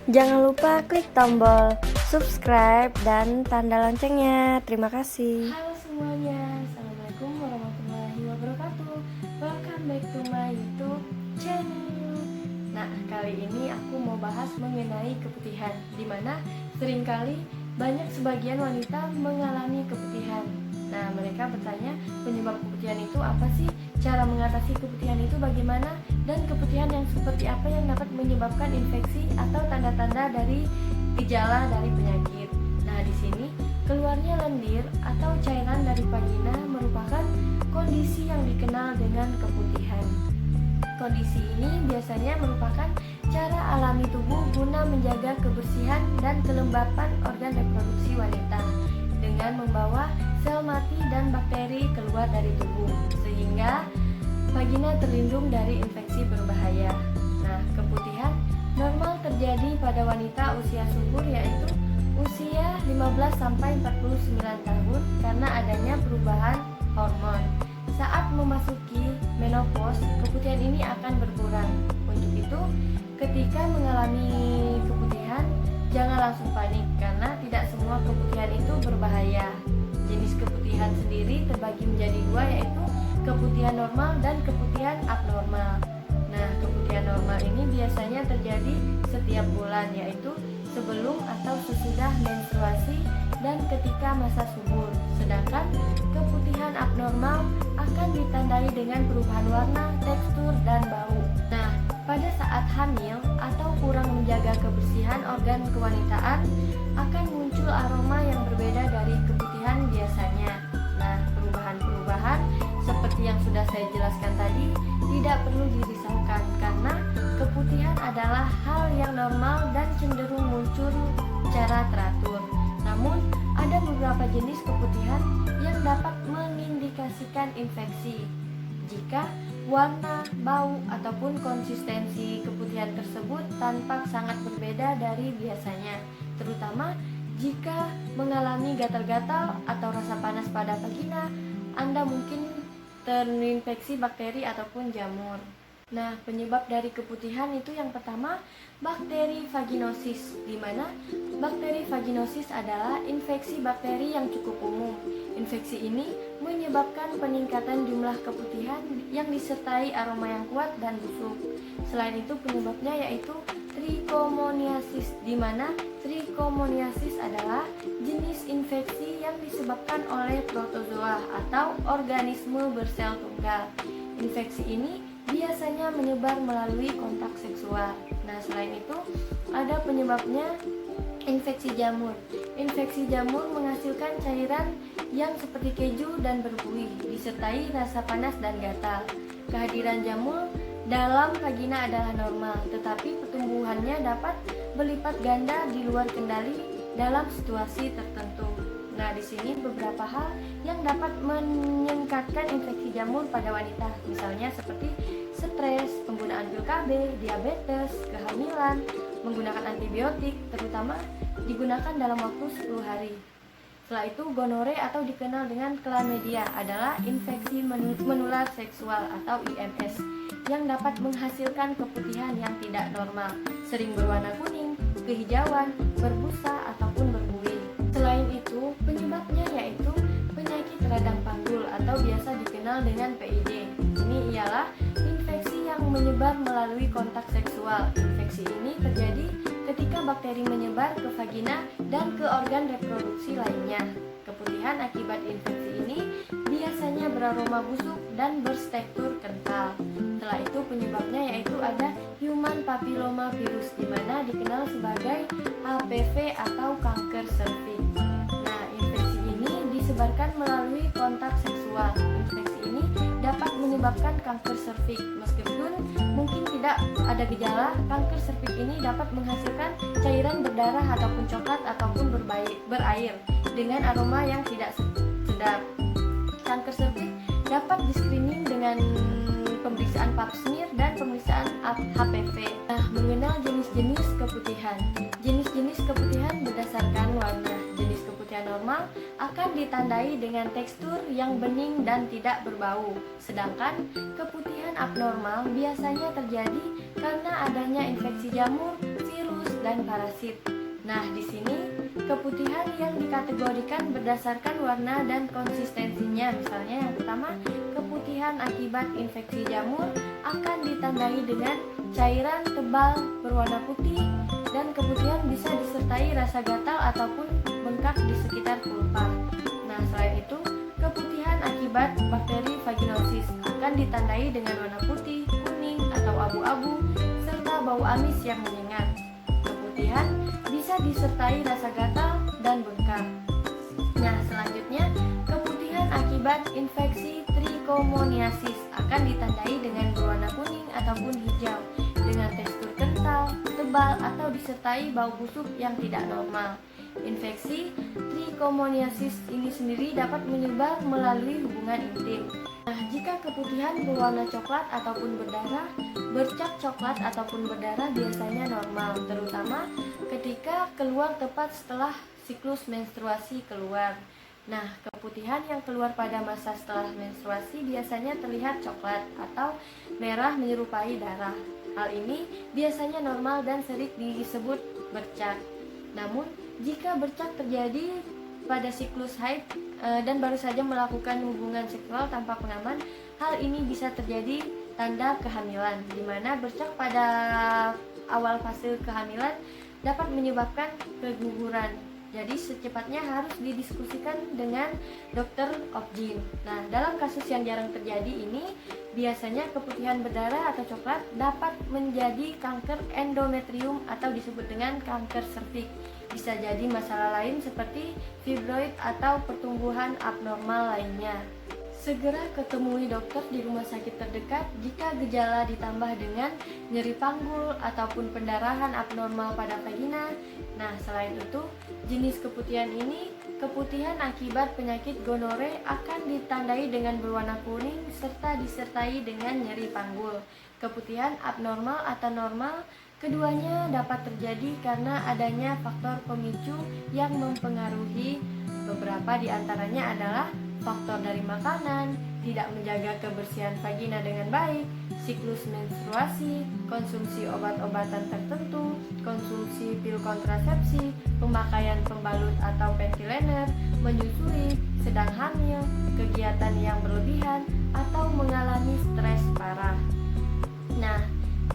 Jangan lupa klik tombol subscribe dan tanda loncengnya. Terima kasih. Halo semuanya, Assalamualaikum warahmatullahi wabarakatuh. Welcome back to my YouTube channel. Nah, kali ini aku mau bahas mengenai keputihan, dimana seringkali banyak sebagian wanita mengalami keputihan. Nah, mereka bertanya, penyebab keputihan itu apa sih? Cara mengatasi keputihan itu bagaimana? Dan keputihan yang seperti apa yang dapat menyebabkan infeksi atau tanda-tanda dari gejala dari penyakit. Nah, di sini keluarnya lendir atau cairan dari vagina merupakan kondisi yang dikenal dengan keputihan. Kondisi ini biasanya merupakan cara alami tubuh guna menjaga kebersihan dan kelembapan organ reproduksi wanita dengan membawa sel mati dan bakteri keluar dari tubuh sehingga vagina terlindung dari infeksi berbahaya. Nah, keputihan normal terjadi pada wanita usia subur yaitu usia 15 sampai 49 tahun karena adanya perubahan hormon. Saat memasuki menopause, keputihan ini akan berkurang. Untuk itu, ketika mengalami keputihan, jangan langsung panik karena tidak semua keputihan itu berbahaya. Jenis keputihan sendiri terbagi menjadi dua yaitu keputihan normal dan keputihan abnormal. Nah, keputihan normal ini biasanya terjadi setiap bulan yaitu sebelum atau sesudah menstruasi dan ketika masa subur. Sedangkan keputihan abnormal akan ditandai dengan perubahan warna, tekstur, dan bau. Nah, pada saat hamil atau kurang menjaga kebersihan organ kewanitaan akan muncul aroma yang berbeda dari keputihan biasanya. Nah, perubahan-perubahan seperti yang sudah saya jelaskan tadi tidak perlu dirisaukan karena keputihan adalah hal yang normal dan cenderung muncul secara teratur. Namun, ada beberapa jenis keputihan yang dapat mengindikasikan infeksi. Jika warna, bau, ataupun konsistensi keputihan tersebut tampak sangat berbeda dari biasanya, terutama jika mengalami gatal-gatal atau rasa panas pada vagina, Anda mungkin terinfeksi bakteri ataupun jamur. Nah, penyebab dari keputihan itu yang pertama, bakteri vaginosis, di mana bakteri vaginosis adalah infeksi bakteri yang cukup umum. Infeksi ini menyebabkan peningkatan jumlah keputihan yang disertai aroma yang kuat dan busuk. Selain itu, penyebabnya yaitu trichomoniasis, di mana trichomoniasis adalah jenis infeksi yang disebabkan oleh protozoa atau organisme bersel tunggal. Infeksi ini biasanya menyebar melalui kontak seksual. Nah, selain itu ada penyebabnya infeksi jamur. Infeksi jamur menghasilkan cairan yang seperti keju dan berbuih, disertai rasa panas dan gatal. Kehadiran jamur dalam vagina adalah normal, tetapi pertumbuhannya dapat berlipat ganda di luar kendali dalam situasi tertentu. Nah, di sini beberapa hal yang dapat meningkatkan infeksi jamur pada wanita, misalnya seperti stres, penggunaan pil KB, diabetes, kehamilan, menggunakan antibiotik, terutama digunakan dalam waktu 10 hari. Setelah itu, gonore atau dikenal dengan chlamydia adalah infeksi menular seksual atau IMS yang dapat menghasilkan keputihan yang tidak normal, sering berwarna kuning, kehijauan, berbusa, ataupun berbuih. Selain itu, penyebabnya yaitu penyakit radang panggul atau biasa dikenal dengan PID. Ini ialah infeksi yang menyebar melalui kontak seksual. Infeksi ini terjadi ketika bakteri menyebar ke vagina dan ke organ reproduksi lainnya. Keputihan akibat infeksi ini biasanya beraroma busuk dan bertekstur kental. Setelah itu, penyebabnya yaitu ada human papilloma virus, di mana dikenal sebagai HPV atau kanker serviks. Nah, infeksi ini disebarkan melalui kontak seksual. Infeksi ini dapat menyebabkan kanker serviks. Meskipun mungkin tidak ada gejala, kanker serviks ini dapat menghasilkan cairan berdarah ataupun coklat ataupun berair dengan aroma yang tidak sedap. Kanker serviks dapat di-screening dengan pemeriksaan pap smear dan pemeriksaan HPV. Nah, mengenal jenis-jenis keputihan. Jenis-jenis keputihan berdasarkan warna. Jenis keputihan normal akan ditandai dengan tekstur yang bening dan tidak berbau. Sedangkan keputihan abnormal biasanya terjadi karena adanya infeksi jamur, virus, dan parasit. Nah, di sini keputihan yang dikategorikan berdasarkan warna dan konsistensinya. Misalnya yang pertama, keputihan akibat infeksi jamur akan ditandai dengan cairan tebal berwarna putih dan keputihan bisa disertai rasa gatal ataupun bengkak di sekitar pulpa. Nah, selain itu, keputihan akibat bakteri vaginosis akan ditandai dengan warna putih, kuning, atau abu-abu serta bau amis yang menyengat. Keputihan bisa disertai rasa gatal dan bengkak. Nah, selanjutnya keputihan akibat infeksi trichomoniasis akan ditandai dengan berwarna kuning ataupun hijau dengan tekstur kental, tebal atau disertai bau busuk yang tidak normal. Infeksi trichomoniasis ini sendiri dapat menyebar melalui hubungan intim. Nah, jika keputihan berwarna coklat ataupun berdarah, bercak coklat ataupun berdarah biasanya normal, terutama ketika keluar tepat setelah siklus menstruasi keluar. Nah, keputihan yang keluar pada masa setelah menstruasi biasanya terlihat coklat atau merah menyerupai darah. Hal ini biasanya normal dan sering disebut bercak. Namun, jika bercak terjadi pada siklus haid dan baru saja melakukan hubungan seksual tanpa pengaman, hal ini bisa terjadi tanda kehamilan, di mana bercak pada awal fase kehamilan dapat menyebabkan keguguran. Jadi secepatnya harus didiskusikan dengan dokter obgyn. Nah, dalam kasus yang jarang terjadi ini, biasanya keputihan berdarah atau coklat dapat menjadi kanker endometrium atau disebut dengan kanker serviks. Bisa jadi masalah lain seperti fibroid atau pertumbuhan abnormal lainnya. Segera ketemui dokter di rumah sakit terdekat jika gejala ditambah dengan nyeri panggul ataupun pendarahan abnormal pada vagina. Nah, selain itu, jenis keputihan ini, keputihan akibat penyakit gonore akan ditandai dengan berwarna kuning serta disertai dengan nyeri panggul. Keputihan abnormal atau normal, keduanya dapat terjadi karena adanya faktor pemicu yang mempengaruhi. Beberapa di antaranya adalah faktor dari makanan, tidak menjaga kebersihan vagina dengan baik, siklus menstruasi, konsumsi obat-obatan tertentu, konsumsi pil kontrasepsi, pemakaian pembalut atau panty-liner, menyusui, sedang hamil, kegiatan yang berlebihan, atau mengalami stres parah. Nah,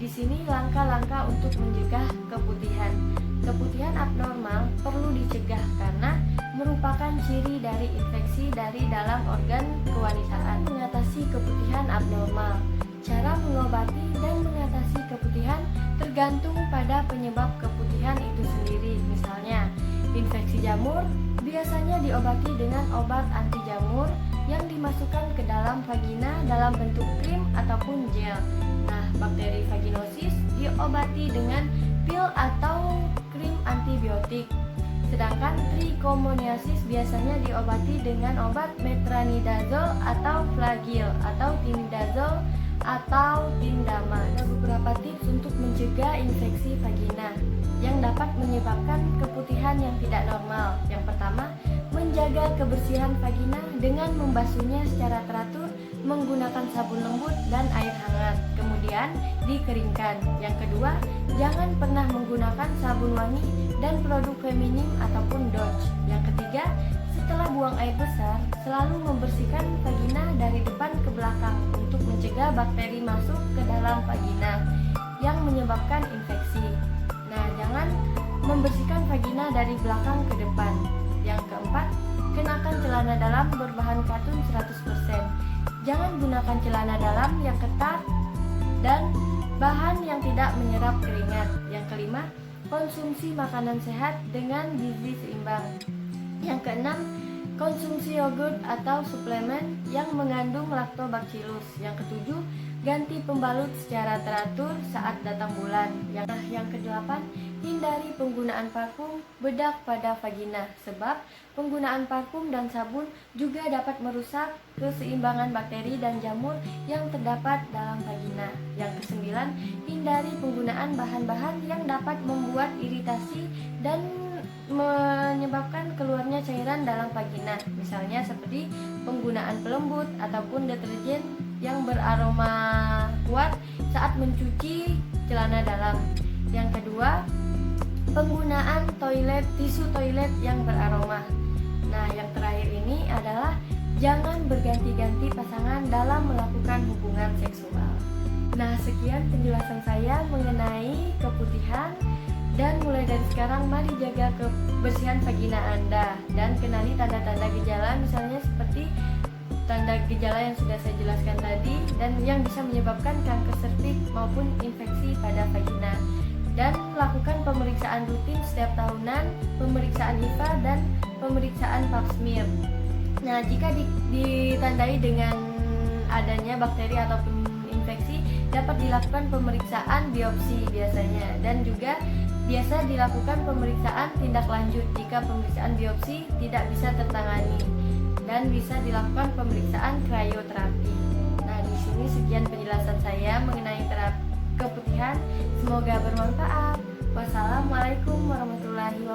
di sini langkah-langkah untuk mencegah keputihan. Keputihan abnormal perlu dicegah karena merupakan ciri dari infeksi dari dalam organ kewanitaan. Mengatasi keputihan abnormal. Cara mengobati dan mengatasi keputihan tergantung pada penyebab keputihan itu sendiri. Misalnya, infeksi jamur biasanya diobati dengan obat anti jamur yang dimasukkan ke dalam vagina dalam bentuk krim ataupun gel. Nah, bakteri vaginosis diobati dengan pil atau krim antibiotik. Sedangkan trichomoniasis biasanya diobati dengan obat metronidazole atau flagyl atau tinidazole atau tindama. Ada beberapa tips untuk mencegah infeksi vagina yang dapat menyebabkan keputihan yang tidak normal. Yang pertama, menjaga kebersihan vagina dengan membasuhnya secara teratur menggunakan sabun lembut dan air hangat, kemudian dikeringkan. Yang kedua, jangan pernah menggunakan sabun wangi dan produk feminim ataupun Dodge. Yang ketiga, setelah buang air besar, selalu membersihkan vagina dari depan ke belakang untuk mencegah bakteri masuk ke dalam vagina yang menyebabkan infeksi. Nah, jangan membersihkan vagina dari belakang ke depan. Yang keempat, kenakan celana dalam berbahan katun 100%. Jangan gunakan celana dalam yang ketat dan bahan yang tidak menyerap keringat. Yang kelima, konsumsi makanan sehat dengan gizi seimbang. Yang keenam, konsumsi yogurt atau suplemen yang mengandung lactobacillus. Yang ketujuh, ganti pembalut secara teratur saat datang bulan. Yang kedelapan, hindari penggunaan parfum bedak pada vagina, sebab penggunaan parfum dan sabun juga dapat merusak keseimbangan bakteri dan jamur yang terdapat dalam vagina. Yang kesembilan, hindari penggunaan bahan-bahan yang dapat membuat iritasi dan menyebabkan keluarnya cairan dalam vagina, misalnya seperti penggunaan pelembut ataupun deterjen yang beraroma kuat saat mencuci celana dalam. Yang kedua, penggunaan tisu toilet yang beraroma. Nah, yang terakhir ini adalah jangan berganti-ganti pasangan dalam melakukan hubungan seksual. Nah, sekian penjelasan saya mengenai keputihan. Dan mulai dari sekarang mari jaga kebersihan vagina Anda dan kenali tanda-tanda gejala, misalnya seperti tanda gejala yang sudah saya jelaskan tadi dan yang bisa menyebabkan kanker serviks maupun infeksi pada vagina. Dan lakukan pemeriksaan rutin setiap tahunan, pemeriksaan HIV dan pemeriksaan pap smear. Nah, jika ditandai dengan adanya bakteri ataupun infeksi, dapat dilakukan pemeriksaan biopsi biasanya, dan juga biasa dilakukan pemeriksaan tindak lanjut jika pemeriksaan biopsi tidak bisa tertangani, dan bisa dilakukan pemeriksaan krioterapi. Nah, di sini sekian penjelasan saya mengenai terapi keputihan. Semoga bermanfaat. Wassalamualaikum warahmatullahi wabarakatuh.